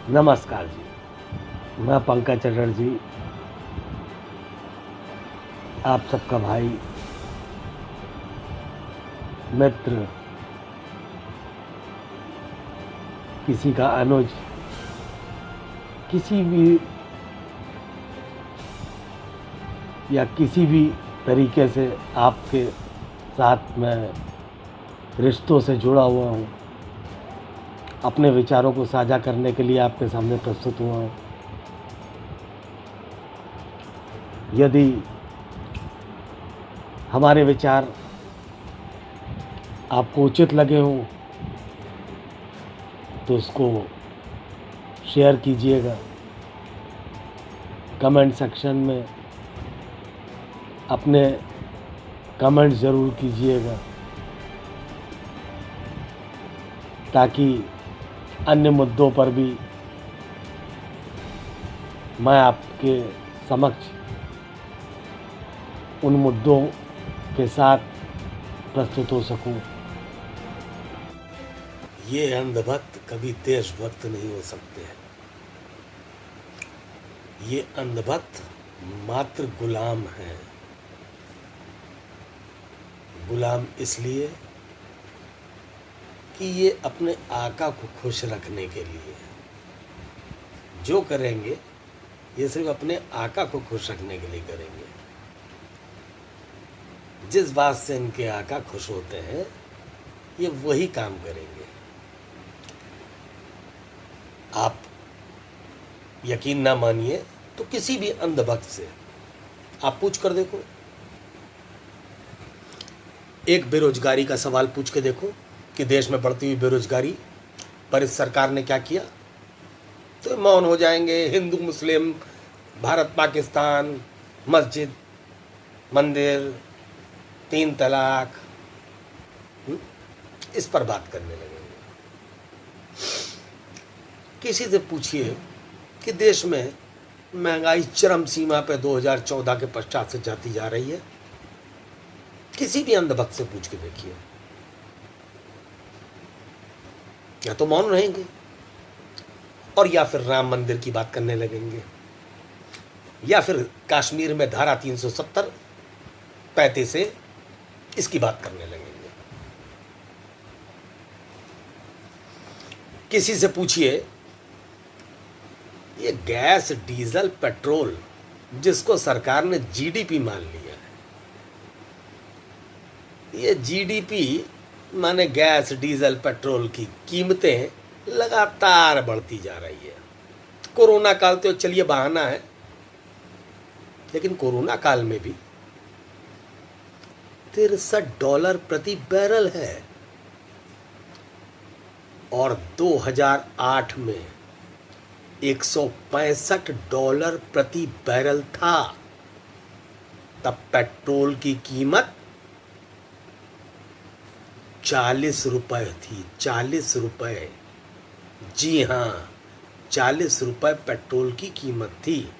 नमस्कार जी, मैं पंकज चटर्जी, आप सबका भाई, मित्र, किसी का अनुज, किसी भी या किसी भी तरीके से आपके साथ मैं रिश्तों से जुड़ा हुआ हूँ। अपने विचारों को साझा करने के लिए आपके सामने प्रस्तुत हुआ हूँ। यदि हमारे विचार आपको उचित लगे हों तो उसको शेयर कीजिएगा, कमेंट सेक्शन में अपने कमेंट ज़रूर कीजिएगा ताकि अन्य मुद्दों पर भी मैं आपके समक्ष उन मुद्दों के साथ प्रस्तुत हो सकूं। ये अंधभक्त कभी देशभक्त नहीं हो सकते हैं। ये अंधभक्त मात्र गुलाम हैं। गुलाम इसलिए कि ये अपने आका को खुश रखने के लिए जो करेंगे ये सिर्फ अपने आका को खुश रखने के लिए करेंगे। जिस बात से इनके आका खुश होते हैं ये वही काम करेंगे। आप यकीन ना मानिए तो किसी भी अंधभक्त से आप पूछ कर देखो, एक बेरोजगारी का सवाल पूछ के देखो कि देश में बढ़ती हुई बेरोजगारी पर इस सरकार ने क्या किया, तो मौन हो जाएंगे। हिंदू मुस्लिम, भारत पाकिस्तान, मस्जिद मंदिर, 3 तलाक, इस पर बात करने लगेंगे। किसी से पूछिए कि देश में महंगाई चरम सीमा पे 2014 के पश्चात से जाती जा रही है, किसी भी अंधभक्त से पूछ के देखिए, या तो मौन रहेंगे और या फिर राम मंदिर की बात करने लगेंगे, या फिर कश्मीर में धारा 370 35 से इसकी बात करने लगेंगे। किसी से पूछिए ये गैस, डीजल, पेट्रोल जिसको सरकार ने जीडीपी मान लिया है, ये जीडीपी माने गैस, डीजल, पेट्रोल की कीमतें लगातार बढ़ती जा रही है। कोरोना काल तो चलिए बहाना है, लेकिन कोरोना काल में भी $63 प्रति बैरल है और 2008 में $165 प्रति बैरल था। तब पेट्रोल की कीमत 40 रुपए थी। 40 रुपए, जी हाँ, 40 रुपए पेट्रोल की कीमत थी।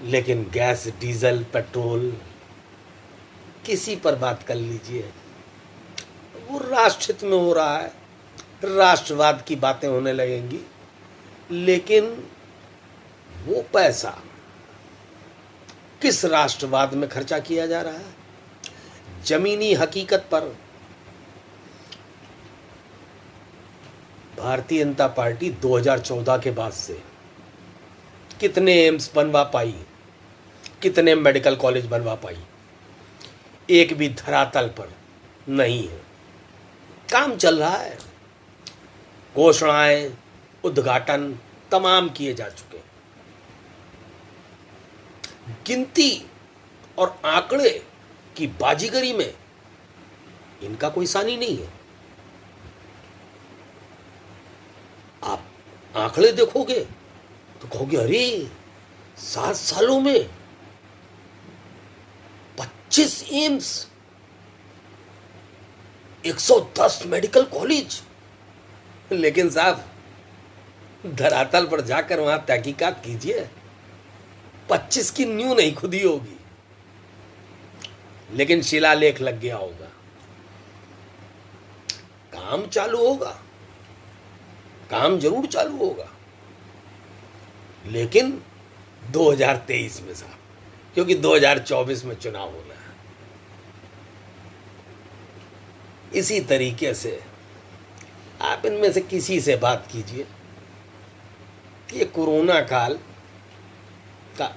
लेकिन गैस, डीजल, पेट्रोल किसी पर बात कर लीजिए, वो राष्ट्रहित में हो रहा है, राष्ट्रवाद की बातें होने लगेंगी। लेकिन वो पैसा किस राष्ट्रवाद में खर्चा किया जा रहा है? जमीनी हकीकत पर भारतीय जनता पार्टी 2014 के बाद से कितने एम्स बनवा पाई, कितने मेडिकल कॉलेज बनवा पाई? एक भी धरातल पर नहीं है। काम चल रहा है, घोषणाएं, उद्घाटन तमाम किए जा चुके हैं। गिनती और आंकड़े की बाजीगरी में इनका कोई सानी नहीं है। आप आंकड़े देखोगे तो कहोगे अरे 7 सालों में 25 एम्स, 110 मेडिकल कॉलेज। लेकिन साहब धरातल पर जाकर वहां तहकीकात कीजिए, 25 की न्यू नहीं खुदी होगी, लेकिन शिलालेख लग गया होगा। काम चालू होगा, काम जरूर चालू होगा, लेकिन 2023 में साहब, क्योंकि 2024 में चुनाव होना है। इसी तरीके से आप इनमें से किसी से बात कीजिए कि ये कोरोना काल का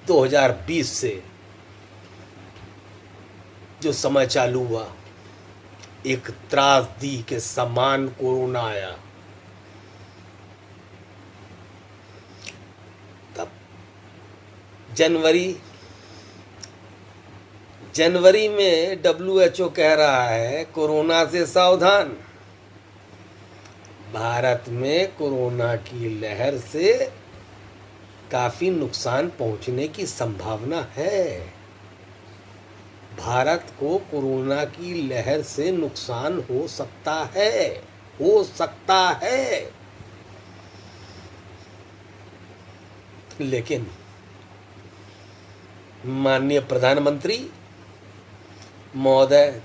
2020 से जो समय चालू हुआ, एक त्रासदी के समान कोरोना आया। तब जनवरी में WHO कह रहा है कोरोना से सावधान। भारत में कोरोना की लहर से काफी नुकसान पहुंचने की संभावना है। भारत को कोरोना की लहर से नुकसान हो सकता है, लेकिन माननीय प्रधानमंत्री महोदय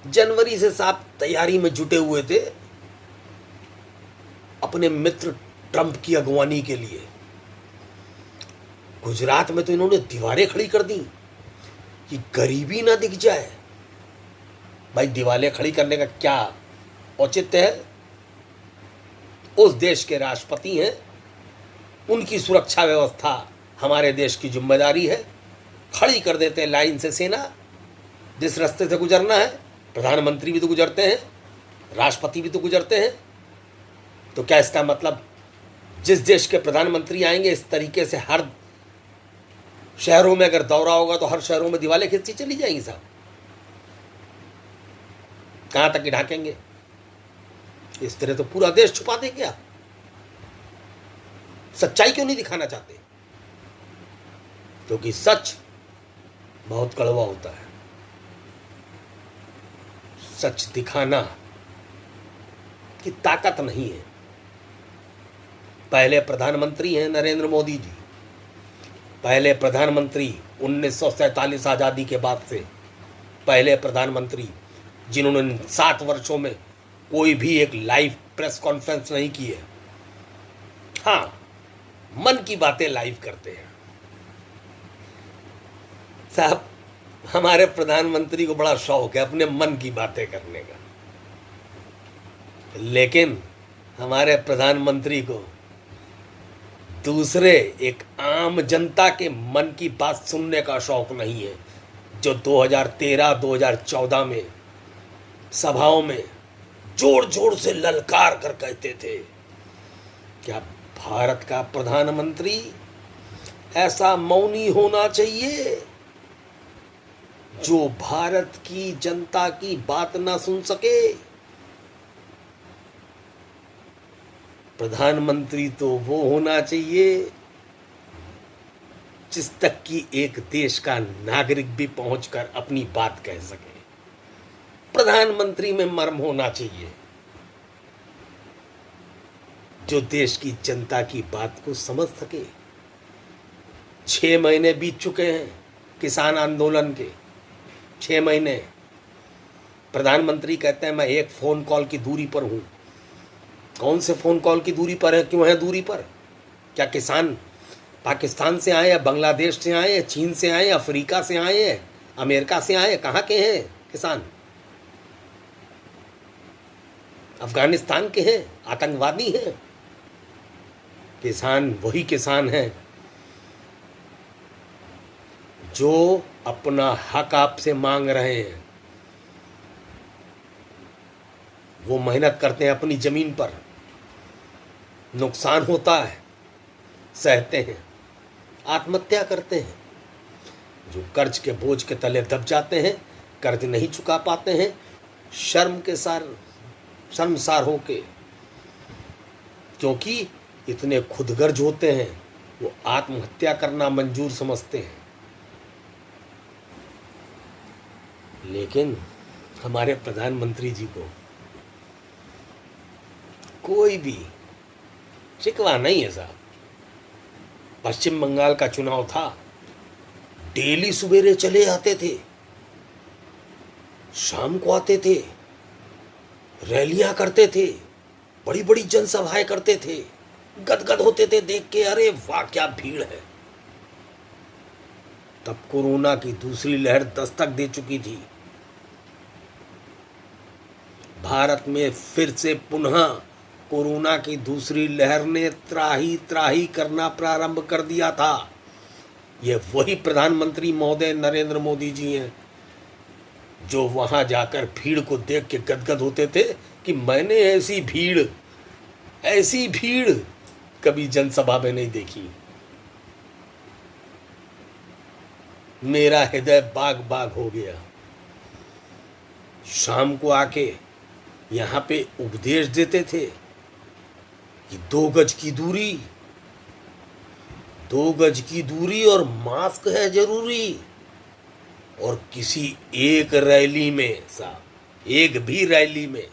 जनवरी से साफ तैयारी में जुटे हुए थे अपने मित्र ट्रंप की अगवानी के लिए। गुजरात में तो इन्होंने दीवारें खड़ी कर दी कि गरीबी ना दिख जाए। भाई, दीवारें खड़ी करने का क्या औचित्य है? उस देश के राष्ट्रपति हैं, उनकी सुरक्षा व्यवस्था हमारे देश की जिम्मेदारी है। खड़ी कर देते हैं लाइन से सेना, जिस रास्ते से गुजरना है। प्रधानमंत्री भी तो गुजरते हैं, राष्ट्रपति भी तो गुजरते हैं। तो क्या इसका मतलब जिस देश के प्रधानमंत्री आएंगे, इस तरीके से हर शहरों में अगर दौरा होगा तो हर शहरों में दीवारें खिंचती चली जाएंगी साहब? कहां तक ढाकेंगे? इस तरह तो पूरा देश छुपा देंगे क्या? सच्चाई क्यों नहीं दिखाना चाहते? क्योंकि सच बहुत कड़वा होता है। सच दिखाना की ताकत नहीं है। पहले प्रधानमंत्री हैं नरेंद्र मोदी जी, पहले प्रधानमंत्री 1947 आज़ादी के बाद से पहले प्रधानमंत्री जिन्होंने 7 वर्षों में कोई भी एक लाइव प्रेस कॉन्फ्रेंस नहीं की है। हाँ, मन की बातें लाइव करते हैं साहब। हमारे प्रधानमंत्री को बड़ा शौक है अपने मन की बातें करने का, लेकिन हमारे प्रधानमंत्री को दूसरे एक आम जनता के मन की बात सुनने का शौक नहीं है। जो 2013-2014 में सभाओं में जोर जोर से ललकार कर कहते थे, क्या भारत का प्रधानमंत्री ऐसा मौनी होना चाहिए जो भारत की जनता की बात ना सुन सके? प्रधानमंत्री तो वो होना चाहिए जिस तक कि एक देश का नागरिक भी पहुंचकर अपनी बात कह सके। प्रधानमंत्री में मर्म होना चाहिए जो देश की जनता की बात को समझ सके। 6 महीने बीत चुके हैं किसान आंदोलन के, 6 महीने। प्रधानमंत्री कहते हैं मैं एक फोन कॉल की दूरी पर हूं। कौन से फोन कॉल की दूरी पर है? क्यों है दूरी पर? क्या किसान पाकिस्तान से आए, या बांग्लादेश से आए, या चीन से आए, अफ्रीका से आए, अमेरिका से आए? कहाँ के हैं किसान? अफगानिस्तान के हैं? आतंकवादी हैं? किसान वही किसान हैं जो अपना हक आपसे मांग रहे हैं। वो मेहनत करते हैं अपनी जमीन पर, नुकसान होता है सहते हैं, आत्महत्या करते हैं। जो कर्ज के बोझ के तले दब जाते हैं, कर्ज नहीं चुका पाते हैं, शर्मसार होके, क्योंकि इतने खुदगर्ज होते हैं, वो आत्महत्या करना मंजूर समझते हैं। लेकिन हमारे प्रधानमंत्री जी को कोई भी शिकवा नहीं है साहब। पश्चिम बंगाल का चुनाव था, डेली सुबेरे चले आते थे शाम को आते थे, रैलियां करते थे, बड़ी बड़ी जनसभाएं करते थे, गदगद होते थे देख के, अरे वाह क्या भीड़ है। तब कोरोना की दूसरी लहर दस्तक दे चुकी थी। भारत में फिर से पुनः कोरोना की दूसरी लहर ने त्राही त्राही करना प्रारंभ कर दिया था। ये वही प्रधानमंत्री महोदय नरेंद्र मोदी जी हैं जो वहां जाकर भीड़ को देख के गदगद होते थे कि मैंने ऐसी भीड़ कभी जनसभा में नहीं देखी। मेरा हृदय बाग बाग हो गया। शाम को आके यहां पे उपदेश देते थे कि 2 गज की दूरी और मास्क है जरूरी। और किसी एक रैली में एक भी रैली में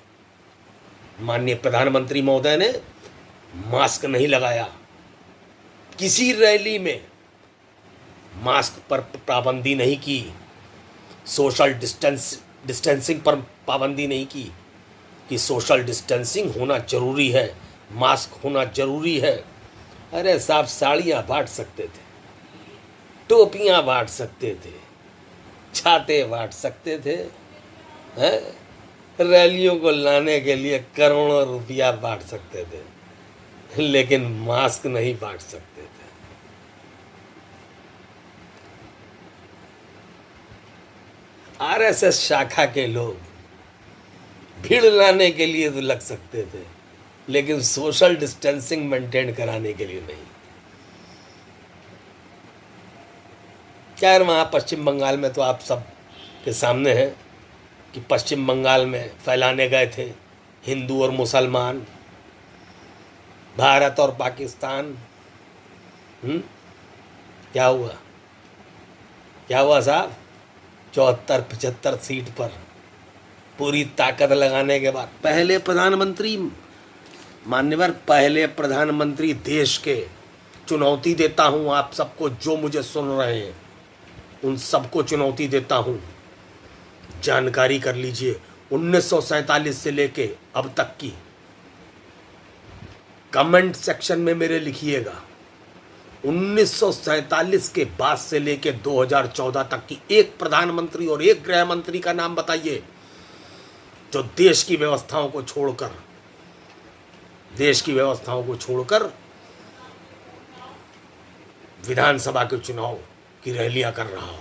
माननीय प्रधानमंत्री महोदय ने मास्क नहीं लगाया। किसी रैली में मास्क पर पाबंदी नहीं की, सोशल डिस्टेंसिंग पर पाबंदी नहीं की कि सोशल डिस्टेंसिंग होना जरूरी है, मास्क होना जरूरी है। अरे साहब, साड़ियाँ बांट सकते थे, टोपियाँ बांट सकते थे, छाते बांट सकते थे, हैं? रैलियों को लाने के लिए करोड़ों रुपया बांट सकते थे, लेकिन मास्क नहीं बांट सकते थे। आरएसएस शाखा के लोग भीड़ लाने के लिए तो लग सकते थे, लेकिन सोशल डिस्टेंसिंग मेंटेन कराने के लिए नहीं। खैर, वहाँ पश्चिम बंगाल में तो आप सब के सामने है कि पश्चिम बंगाल में फैलाने गए थे हिंदू और मुसलमान, भारत और पाकिस्तान। क्या हुआ साहब? 74-75 सीट पर पूरी ताकत लगाने के बाद पहले प्रधानमंत्री देश के, चुनौती देता हूं आप सबको जो मुझे सुन रहे हैं, उन सबको चुनौती देता हूं, जानकारी कर लीजिए। 1947 से लेके अब तक की कमेंट सेक्शन में मेरे लिखिएगा। 1947 के बाद से लेके 2014 तक की एक प्रधानमंत्री और एक गृह मंत्री का नाम बताइए जो देश की व्यवस्थाओं को छोड़कर विधानसभा के चुनाव की रैलियां कर रहा हो।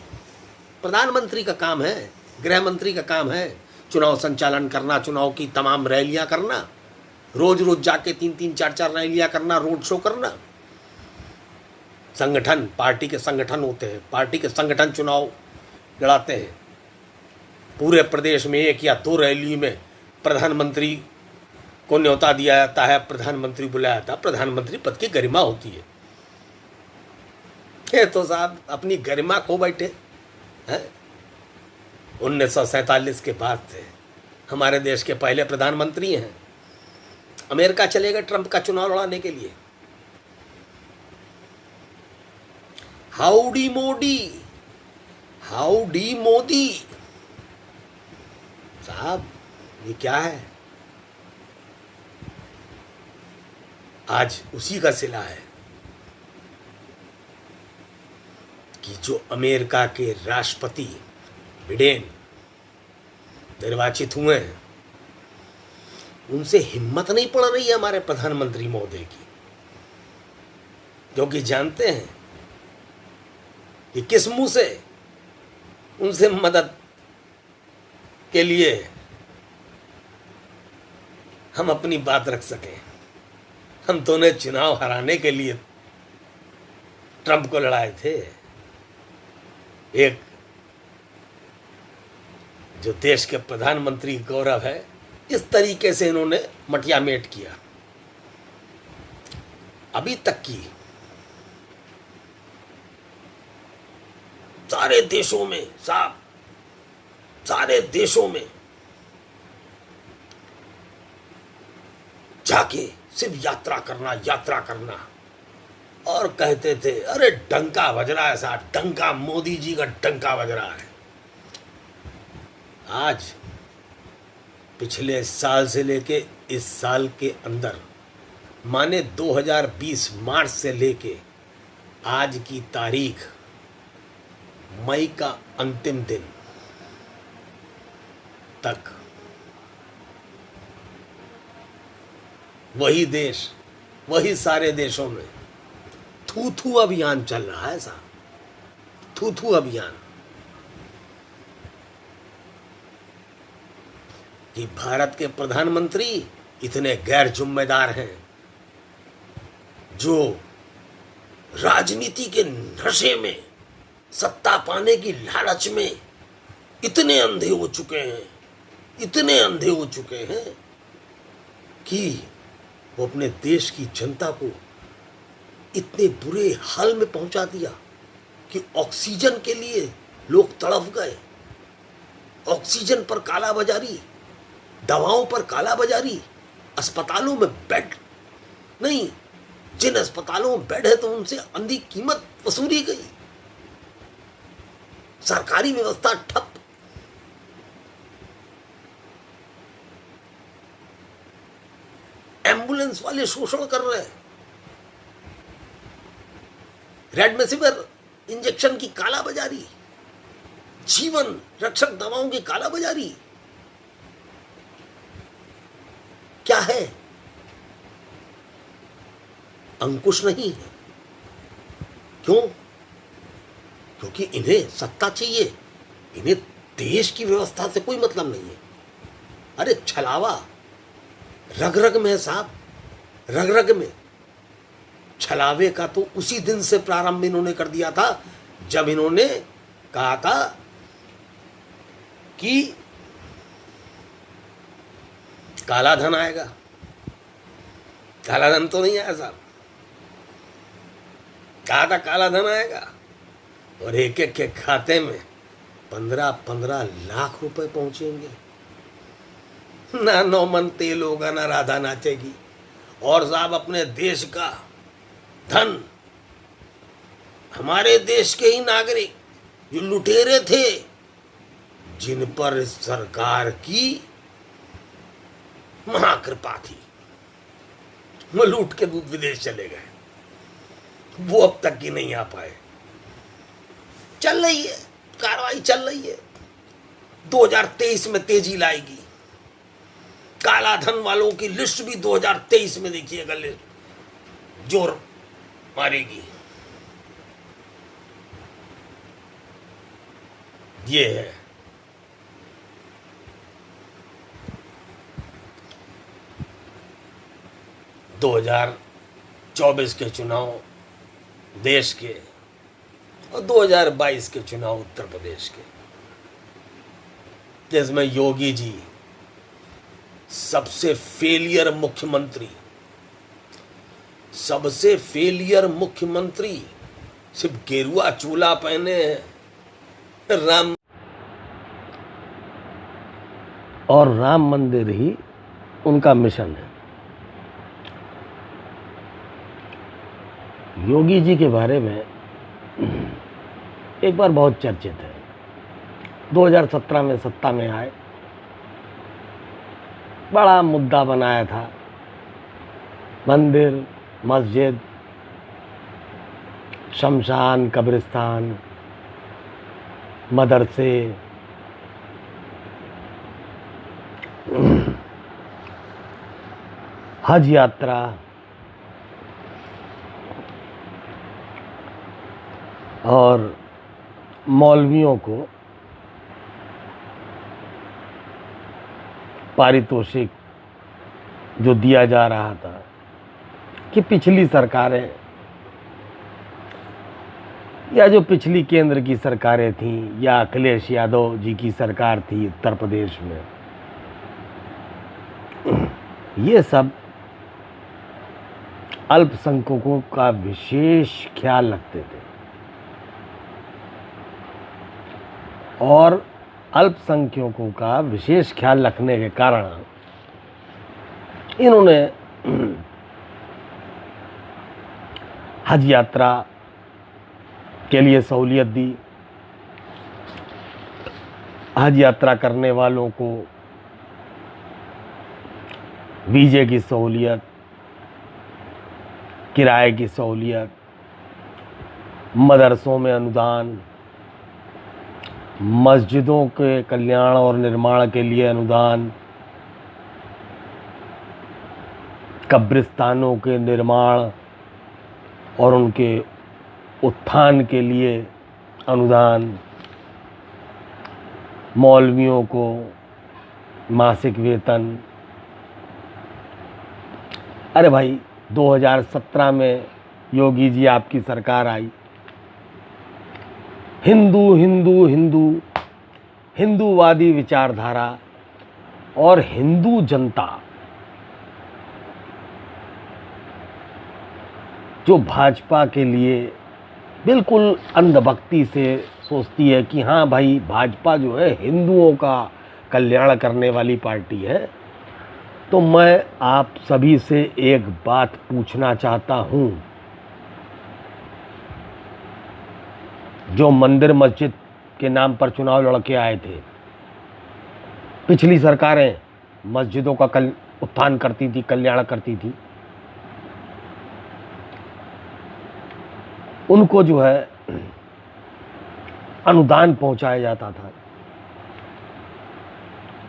प्रधानमंत्री का काम है, गृह मंत्री का काम है चुनाव संचालन करना, चुनाव की तमाम रैलियां करना, रोज रोज जाके 3-3, 4-4 रैलियां करना, रोड शो करना। संगठन, पार्टी के संगठन होते हैं, पार्टी के संगठन चुनाव लड़ाते हैं। पूरे प्रदेश में 1 या 2 रैली में प्रधानमंत्री को न्योता दिया जाता है, प्रधानमंत्री बुलाया जाता है। प्रधानमंत्री पद की गरिमा होती है। ये तो साहब अपनी गरिमा खो बैठे हैं। 1947 के बाद से हमारे देश के पहले प्रधानमंत्री हैं। अमेरिका चले गए ट्रंप का चुनाव लड़ाने के लिए। हाउडी मोदी साहब, ये क्या है? आज उसी का सिला है कि जो अमेरिका के राष्ट्रपति बिडेन निर्वाचित हुए हैं, उनसे हिम्मत नहीं पड़ रही है हमारे प्रधानमंत्री महोदय की, क्योंकि जानते हैं कि किस मुंह से उनसे मदद के लिए हम अपनी बात रख सकें। हम तो ने चुनाव हराने के लिए ट्रंप को लड़ाए थे। एक जो देश के प्रधानमंत्री गौरव है, इस तरीके से इन्होंने मटिया मेट किया। अभी तक की सारे देशों में जाके सिर्फ यात्रा करना और कहते थे अरे डंका बज रहा है साहब, डंका, मोदी जी का डंका बज रहा है। आज पिछले साल से लेके इस साल के अंदर, माने 2020 मार्च से लेके आज की तारीख, मई का अंतिम दिन तक वही देश, वही सारे देशों में थू थू अभियान चल रहा है साहब, थू थू अभियान, कि भारत के प्रधानमंत्री इतने गैर जिम्मेदार हैं, जो राजनीति के नशे में, सत्ता पाने की लालच में इतने अंधे हो चुके हैं, इतने अंधे हो चुके हैं कि वो अपने देश की जनता को इतने बुरे हाल में पहुंचा दिया कि ऑक्सीजन के लिए लोग तड़प गए। ऑक्सीजन पर कालाबाजारी, दवाओं पर कालाबाजारी, अस्पतालों में बेड नहीं, जिन अस्पतालों में बेड है तो उनसे अंधी कीमत वसूली गई, सरकारी व्यवस्था ठप। एम्बुलेंस वाले शोषण कर रहे हैं, रेमडेसिविर इंजेक्शन की कालाबाजारी, जीवन रक्षक दवाओं की कालाबाजारी। क्या है? अंकुश नहीं है। क्यों? क्योंकि इन्हें सत्ता चाहिए, इन्हें देश की व्यवस्था से कोई मतलब नहीं है। अरे छलावा रग रग में है साहब, रग रग में। छलावे का तो उसी दिन से प्रारंभ इन्होंने कर दिया था जब इन्होंने कहा था कि काला धन आएगा। काला धन तो नहीं आया साहब, कहा था काला धन आएगा, और एक एक के खाते में 15-15 लाख रुपए पहुंचेंगे। ना 9 मन तेल होगा, ना राधा नाचेगी। और साहब अपने देश का धन, हमारे देश के ही नागरिक जो लुटेरे थे, जिन पर सरकार की महाकृपा थी, वो लूट के दूध विदेश चले गए, वो अब तक की नहीं आ पाए। चल रही है कार्रवाई, चल रही है, 2023 में तेजी लाएगी। काला धन वालों की लिस्ट भी 2023 में देखिएगा, लिस्ट जोर मारेगी। ये है दो 2024 के चुनाव देश के और 2022 के चुनाव उत्तर प्रदेश के, जिसमें योगी जी सबसे फेलियर मुख्यमंत्री, सबसे फेलियर मुख्यमंत्री, सिर्फ गेरुआ चोला पहने हैं, राम और राम मंदिर ही उनका मिशन है। योगी जी के बारे में एक बार बहुत चर्चित है। 2017 में सत्ता में आए, बड़ा मुद्दा बनाया था, मंदिर, मस्जिद, शमशान, कब्रिस्तान, मदरसे, हज यात्रा, और मौलवियों को पारितोषिक जो दिया जा रहा था, कि पिछली सरकारें या जो पिछली केंद्र की सरकारें थीं या अखिलेश यादव जी की सरकार थी उत्तर प्रदेश में, ये सब अल्पसंख्यकों का विशेष ख्याल रखते थे, और अल्पसंख्यकों का विशेष ख्याल रखने के कारण इन्होंने हज यात्रा के लिए सहूलियत दी, हज यात्रा करने वालों को वीजे की सहूलियत, किराए की सहूलियत, मदरसों में अनुदान, मस्जिदों के कल्याण और निर्माण के लिए अनुदान, कब्रिस्तानों के निर्माण और उनके उत्थान के लिए अनुदान, मौलवियों को मासिक वेतन। अरे भाई 2017 में योगी जी आपकी सरकार आई, हिंदू हिंदू हिंदू हिंदूवादी विचारधारा और हिंदू जनता जो भाजपा के लिए बिल्कुल अंधभक्ति से सोचती है कि हाँ भाई भाजपा जो है हिंदुओं का कल्याण करने वाली पार्टी है, तो मैं आप सभी से एक बात पूछना चाहता हूँ। जो मंदिर मस्जिद के नाम पर चुनाव लड़के आए थे, पिछली सरकारें मस्जिदों का उत्थान करती थी, कल्याण करती थी, उनको जो है अनुदान पहुंचाया जाता था।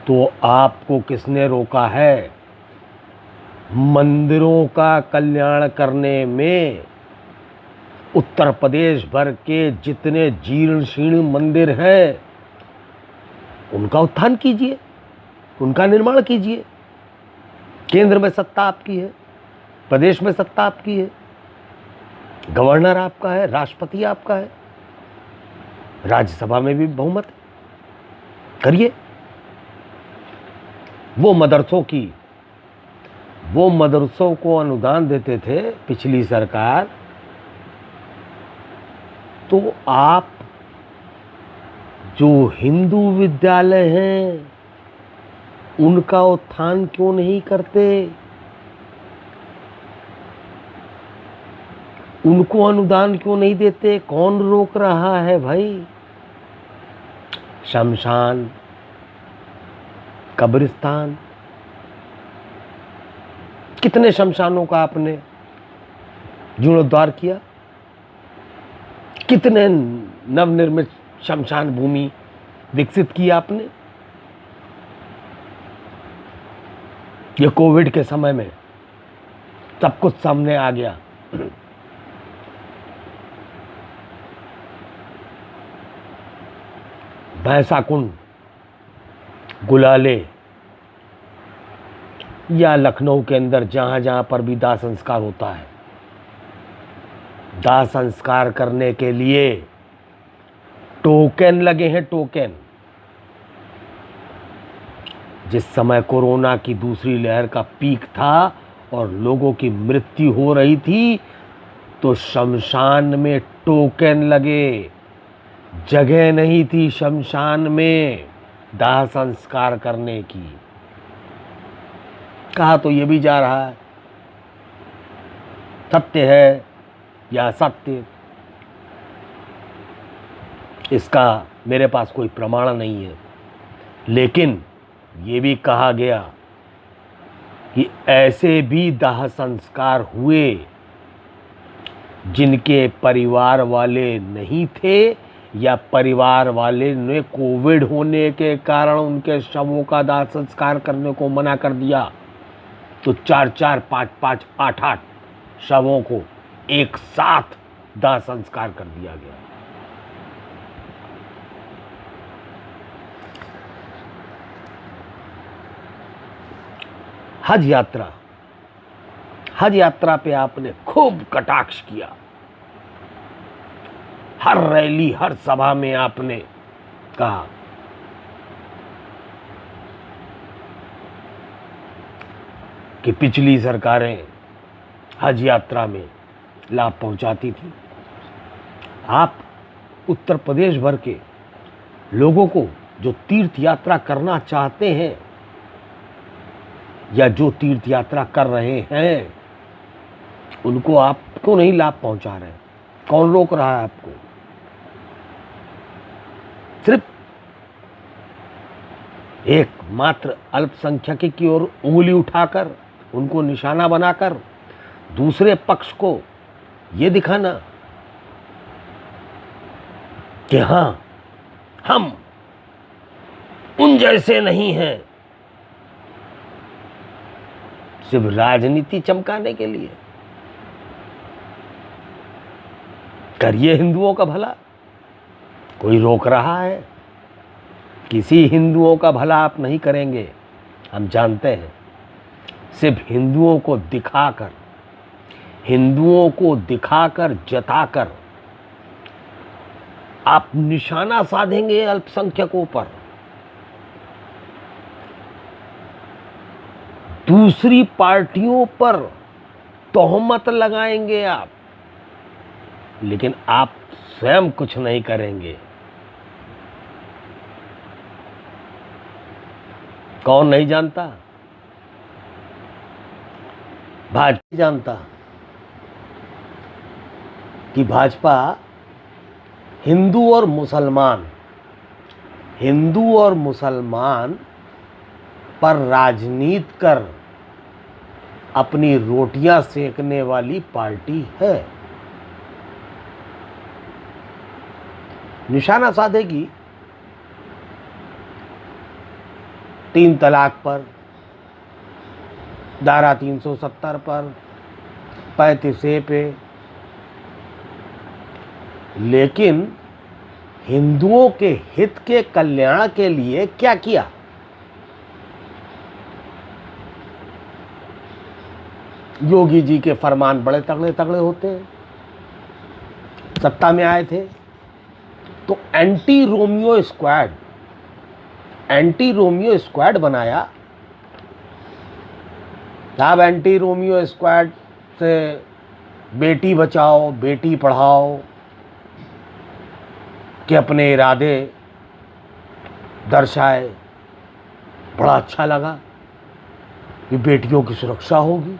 तो आपको किसने रोका है मंदिरों का कल्याण करने में? उत्तर प्रदेश भर के जितने जीर्ण शीर्ण मंदिर हैं उनका उत्थान कीजिए, उनका निर्माण कीजिए। केंद्र में सत्ता आपकी है, प्रदेश में सत्ता आपकी है, गवर्नर आपका है, राष्ट्रपति आपका है, राज्यसभा में भी बहुमत है, करिए। वो मदरसों को अनुदान देते थे पिछली सरकार, तो आप जो हिंदू विद्यालय हैं उनका उत्थान क्यों नहीं करते? उनको अनुदान क्यों नहीं देते? कौन रोक रहा है भाई? शमशान, कब्रिस्तान, कितने शमशानों का आपने जीर्णोद्धार किया? कितने नवनिर्मित शमशान भूमि विकसित की आपने? ये कोविड के समय में सब कुछ सामने आ गया। भैंसाकुंड, गुलाले या लखनऊ के अंदर जहाँ जहाँ पर भी दाह संस्कार होता है, दाह संस्कार करने के लिए टोकन लगे हैं, टोकन। जिस समय कोरोना की दूसरी लहर का पीक था और लोगों की मृत्यु हो रही थी, तो शमशान में टोकन लगे, जगह नहीं थी शमशान में दाह संस्कार करने की। कहा तो ये भी जा रहा है, सत्य है या सत्य, इसका मेरे पास कोई प्रमाण नहीं है, लेकिन ये भी कहा गया कि ऐसे भी दाह संस्कार हुए जिनके परिवार वाले नहीं थे या परिवार वाले ने कोविड होने के कारण उनके शवों का दाह संस्कार करने को मना कर दिया, तो 4-4, 5-5, 8-8 शवों को एक साथ दाह संस्कार कर दिया गया। हज यात्रा पे आपने खूब कटाक्ष किया। हर रैली, हर सभा में आपने कहा कि पिछली सरकारें हज यात्रा में लाभ पहुंचाती थी। आप उत्तर प्रदेश भर के लोगों को जो तीर्थ यात्रा करना चाहते हैं या जो तीर्थ यात्रा कर रहे हैं, उनको आप क्यों नहीं लाभ पहुंचा रहे? कौन रोक रहा है आपको? सिर्फ एकमात्र अल्पसंख्यक की ओर उंगली उठाकर, उनको निशाना बनाकर दूसरे पक्ष को ये दिखाना कि हाँ, हम उन जैसे नहीं हैं, सिर्फ राजनीति चमकाने के लिए। करिए हिंदुओं का भला, कोई रोक रहा है? किसी हिंदुओं का भला आप नहीं करेंगे, हम जानते हैं। सिर्फ हिंदुओं को दिखाकर जताकर आप निशाना साधेंगे अल्पसंख्यकों पर, दूसरी पार्टियों पर तोहमत लगाएंगे आप, लेकिन आप स्वयं कुछ नहीं करेंगे। कौन नहीं जानता? भाजपा जानता कि भाजपा हिंदू और मुसलमान पर राजनीति कर अपनी रोटियां सेकने वाली पार्टी है। निशाना साधेगी 3 तलाक पर, धारा 370 पर, 35A पे, लेकिन हिंदुओं के हित के कल्याण के लिए क्या किया? योगी जी के फरमान बड़े तगड़े तगड़े होते हैं। सत्ता में आए थे तो एंटी रोमियो स्क्वाड बनाया। साहब, एंटी रोमियो स्क्वाड से बेटी बचाओ बेटी पढ़ाओ के अपने इरादे दर्शाए। बड़ा अच्छा लगा कि बेटियों की सुरक्षा होगी।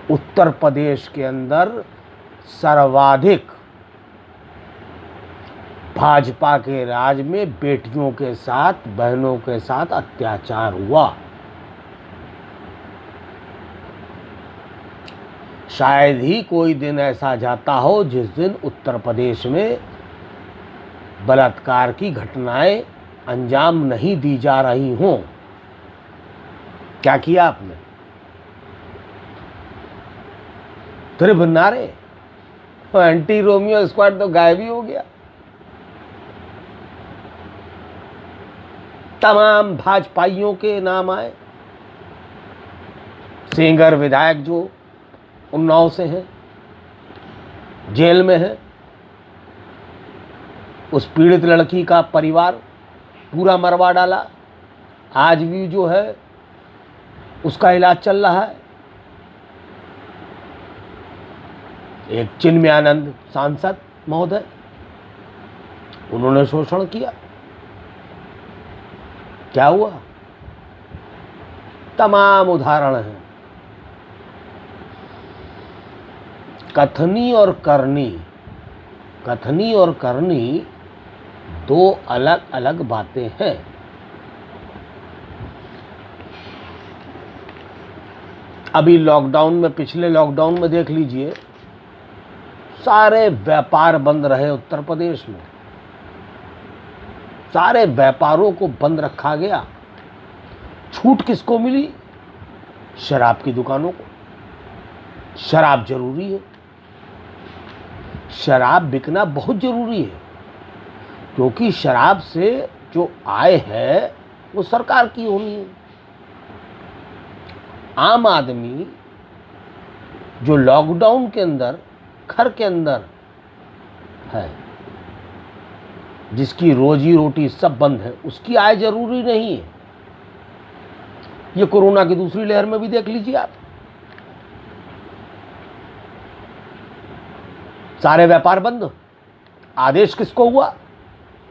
उत्तर प्रदेश के अंदर सर्वाधिक भाजपा के राज में बेटियों के साथ, बहनों के साथ अत्याचार हुआ। शायद ही कोई दिन ऐसा जाता हो जिस दिन उत्तर प्रदेश में बलात्कार की घटनाएं अंजाम नहीं दी जा रही हों। क्या किया आपने? सिर्फ नारे। एंटी रोमियो स्क्वाड तो गायब ही हो गया। तमाम भाजपाइयों के नाम आए। सेंगर विधायक जो उन्नाव से हैं, जेल में है। उस पीड़ित लड़की का परिवार पूरा मरवा डाला। आज भी जो है उसका इलाज चल रहा है। एक चिन्मयानंद सांसद महोदय, उन्होंने शोषण किया। क्या हुआ? तमाम उदाहरण हैं। कथनी और करनी दो अलग अलग बातें हैं। अभी लॉकडाउन में, पिछले लॉकडाउन में देख लीजिए, सारे व्यापार बंद रहे उत्तर प्रदेश में। सारे व्यापारों को बंद रखा गया। छूट किसको मिली? शराब की दुकानों को। शराब जरूरी है, शराब बिकना बहुत जरूरी है, क्योंकि शराब से जो आय है वो सरकार की होनी है। आम आदमी जो लॉकडाउन के अंदर घर के अंदर है, जिसकी रोजी रोटी सब बंद है, उसकी आय जरूरी नहीं है। ये कोरोना की दूसरी लहर में भी देख लीजिए आप। सारे व्यापार बंद। आदेश किसको हुआ?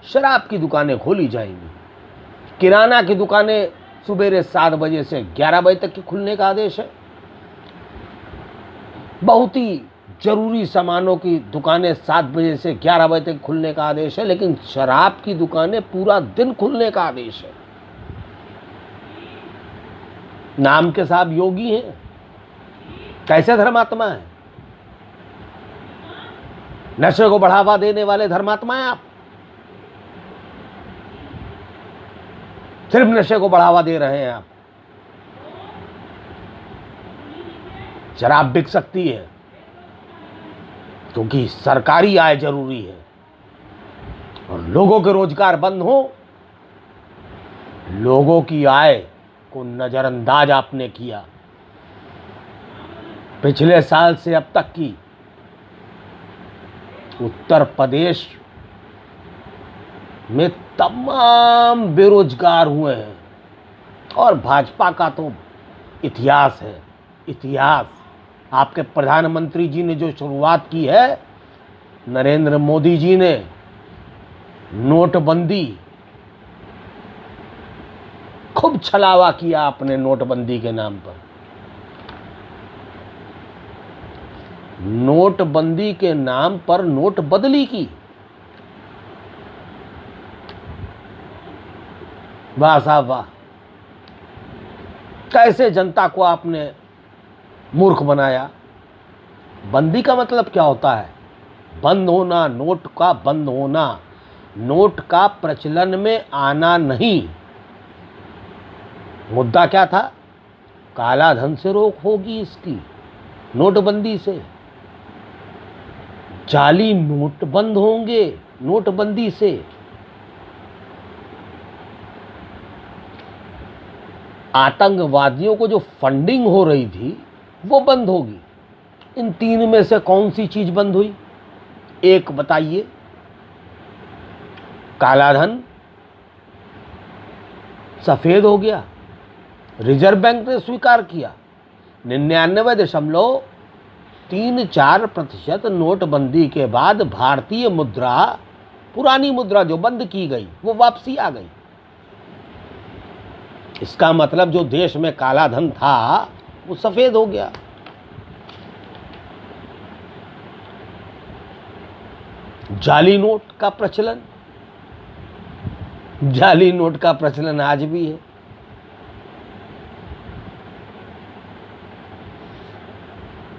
शराब की दुकानें खोली जाएंगी। किराना की दुकानें सुबह 7 बजे से 11 बजे तक की खुलने का आदेश है। बहुत ही जरूरी सामानों की दुकानें 7 बजे से 11 बजे तक खुलने का आदेश है, लेकिन शराब की दुकानें पूरा दिन खुलने का आदेश है। नाम के साहब योगी हैं, कैसे धर्मात्मा है? नशे को बढ़ावा देने वाले धर्मात्मा हैं आप। सिर्फ नशे को बढ़ावा दे रहे हैं आप। शराब बिक सकती है क्योंकि सरकारी आय जरूरी है, और लोगों के रोजगार बंद हो, लोगों की आय को नजरअंदाज आपने किया। पिछले साल से अब तक की उत्तर प्रदेश में तमाम बेरोजगार हुए हैं, और भाजपा का तो इतिहास है, इतिहास। आपके प्रधानमंत्री जी ने जो शुरुआत की है, नरेंद्र मोदी जी ने, नोटबंदी, खूब छलावा किया आपने नोटबंदी के नाम पर। नोटबंदी के नाम पर नोट बदली की। वाह साहब वाह, कैसे जनता को आपने मूर्ख बनाया। बंदी का मतलब क्या होता है? बंद होना, नोट का बंद होना, नोट का प्रचलन में आना नहीं। मुद्दा क्या था? काला धन से रोक होगी इसकी, नोटबंदी से। जाली नोट बंद होंगे नोटबंदी से। आतंकवादियों को जो फंडिंग हो रही थी वो बंद होगी। इन तीन में से कौन सी चीज बंद हुई? एक बताइए। काला धन सफेद हो गया, रिजर्व बैंक ने स्वीकार किया। 99.34% नोटबंदी के बाद भारतीय मुद्रा, पुरानी मुद्रा जो बंद की गई, वो वापसी आ गई। इसका मतलब जो देश में काला धन था वो सफेद हो गया। जाली नोट का प्रचलन, जाली नोट का प्रचलन आज भी है।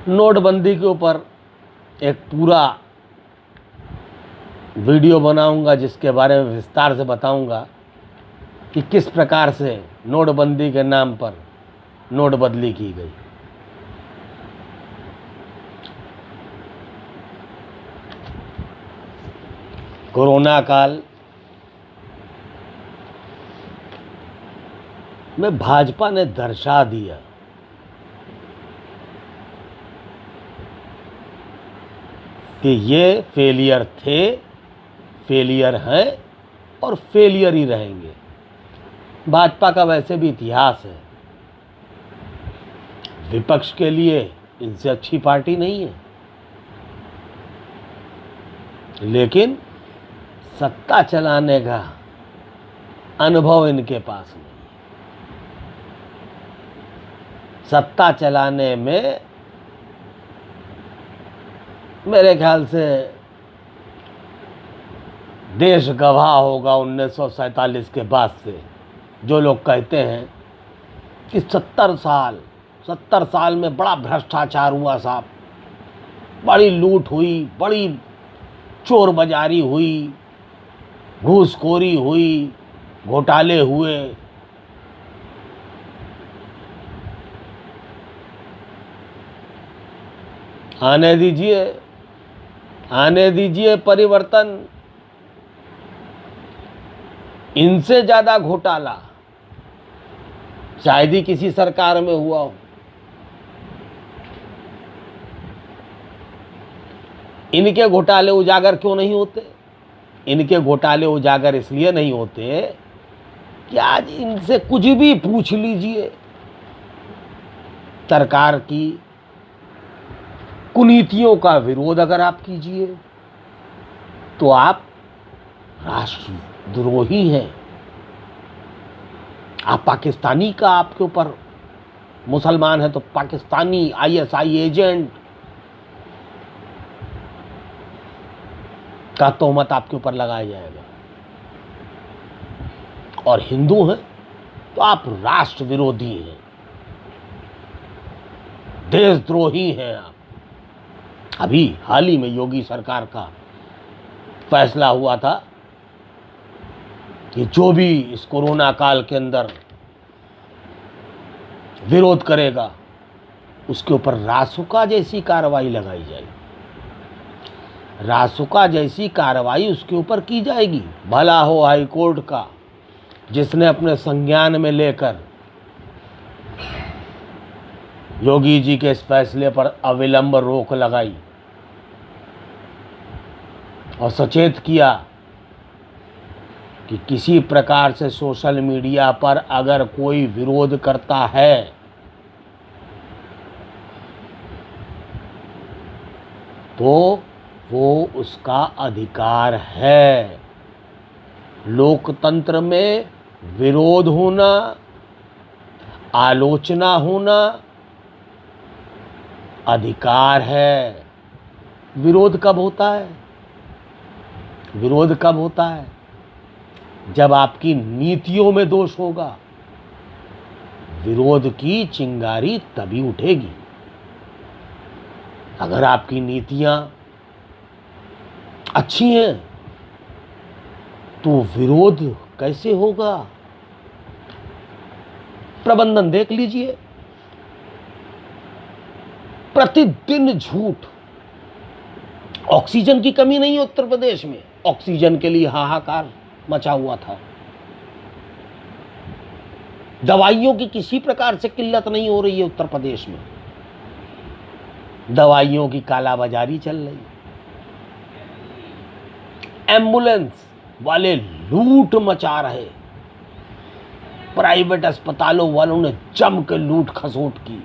नोटबंदी के ऊपर एक पूरा वीडियो बनाऊंगा जिसके बारे में विस्तार से बताऊंगा कि किस प्रकार से नोटबंदी के नाम पर नोट बदली की गई। कोरोना काल में भाजपा ने दर्शा दिया कि ये फेलियर थे, फेलियर हैं और फेलियर ही रहेंगे। भाजपा का वैसे भी इतिहास है, विपक्ष के लिए इनसे अच्छी पार्टी नहीं है, लेकिन सत्ता चलाने का अनुभव इनके पास नहीं। सत्ता चलाने में मेरे ख्याल से देश गवाह होगा 1947 के बाद से। जो लोग कहते हैं कि 70 साल में बड़ा भ्रष्टाचार हुआ साहब, बड़ी लूट हुई, बड़ी चोर बाजारी हुई, घूसखोरी हुई, घोटाले हुए। आने दीजिए, आने दीजिए परिवर्तन। इनसे ज्यादा घोटाला शायद ही किसी सरकार में हुआ हो। इनके घोटाले उजागर क्यों नहीं होते? इनके घोटाले उजागर इसलिए नहीं होते कि आज इनसे कुछ भी पूछ लीजिए, सरकार की कुनीतियों का विरोध अगर आप कीजिए तो आप राष्ट्रद्रोही हैं। आप पाकिस्तानी का आपके ऊपर, मुसलमान है तो पाकिस्तानी ISI एजेंट, का तोहमत आपके ऊपर लगाया जाएगा। और हिंदू हैं तो आप राष्ट्र विरोधी हैं, देशद्रोही हैं आप। अभी हाल ही में योगी सरकार का फैसला हुआ था कि जो भी इस कोरोना काल के अंदर विरोध करेगा उसके ऊपर रासुका जैसी कार्रवाई लगाई जाएगी। रासुका जैसी कार्रवाई उसके ऊपर की जाएगी। भला हो हाई कोर्ट का, जिसने अपने संज्ञान में लेकर योगी जी के इस फैसले पर अविलंब रोक लगाई और सचेत किया कि किसी प्रकार से सोशल मीडिया पर अगर कोई विरोध करता है तो वो उसका अधिकार है। लोकतंत्र में विरोध होना, आलोचना होना अधिकार है। विरोध कब होता है? विरोध कब होता है? जब आपकी नीतियों में दोष होगा। विरोध की चिंगारी तभी उठेगी अगर आपकी नीतियां अच्छी हैं, तो विरोध कैसे होगा? प्रबंधन देख लीजिए, प्रतिदिन झूठ। ऑक्सीजन की कमी नहीं है उत्तर प्रदेश में, ऑक्सीजन के लिए हाहाकार मचा हुआ था। दवाइयों की किसी प्रकार से किल्लत नहीं हो रही है उत्तर प्रदेश में। दवाइयों की कालाबाजारी चल रही है। एम्बुलेंस वाले लूट मचा रहे। प्राइवेट अस्पतालों वालों ने जम के लूट खसोट की।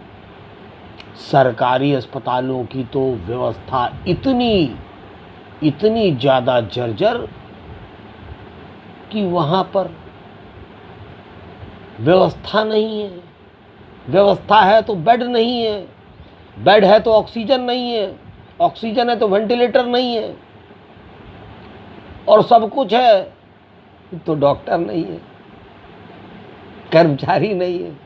सरकारी अस्पतालों की तो व्यवस्था इतनी ज़्यादा जर्जर कि वहाँ पर व्यवस्था नहीं है। व्यवस्था है तो बेड नहीं है, बेड है तो ऑक्सीजन नहीं है, ऑक्सीजन है तो वेंटिलेटर नहीं है, और सब कुछ है तो डॉक्टर नहीं है, कर्मचारी नहीं है।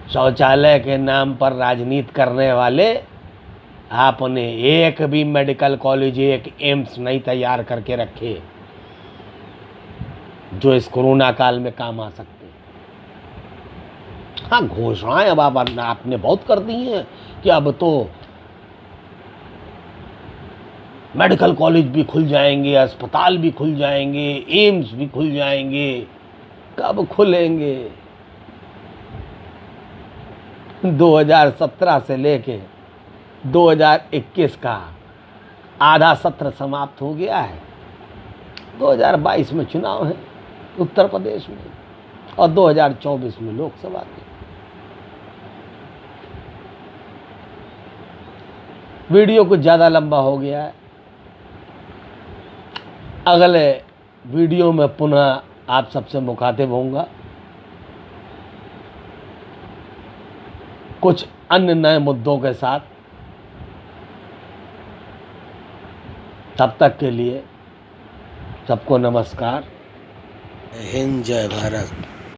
शौचालय के नाम पर राजनीति करने वाले आपने एक भी मेडिकल कॉलेज, एक एम्स नहीं तैयार करके रखे जो इस कोरोना काल में काम आ सकते। हाँ, घोषणाएं अब आपने बहुत कर दी हैं कि अब तो मेडिकल कॉलेज भी खुल जाएंगे, अस्पताल भी खुल जाएंगे, एम्स भी खुल जाएंगे। कब खुलेंगे? 2017 से लेके 2021 का आधा सत्र समाप्त हो गया है। 2022 में चुनाव है उत्तर प्रदेश में और 2024 में लोकसभा के। वीडियो कुछ ज़्यादा लंबा हो गया है। अगले वीडियो में पुनः आप सबसे मुखातिब होऊंगा कुछ अन्य नए मुद्दों के साथ। तब तक के लिए सबको नमस्कार। हिंद, जय भारत।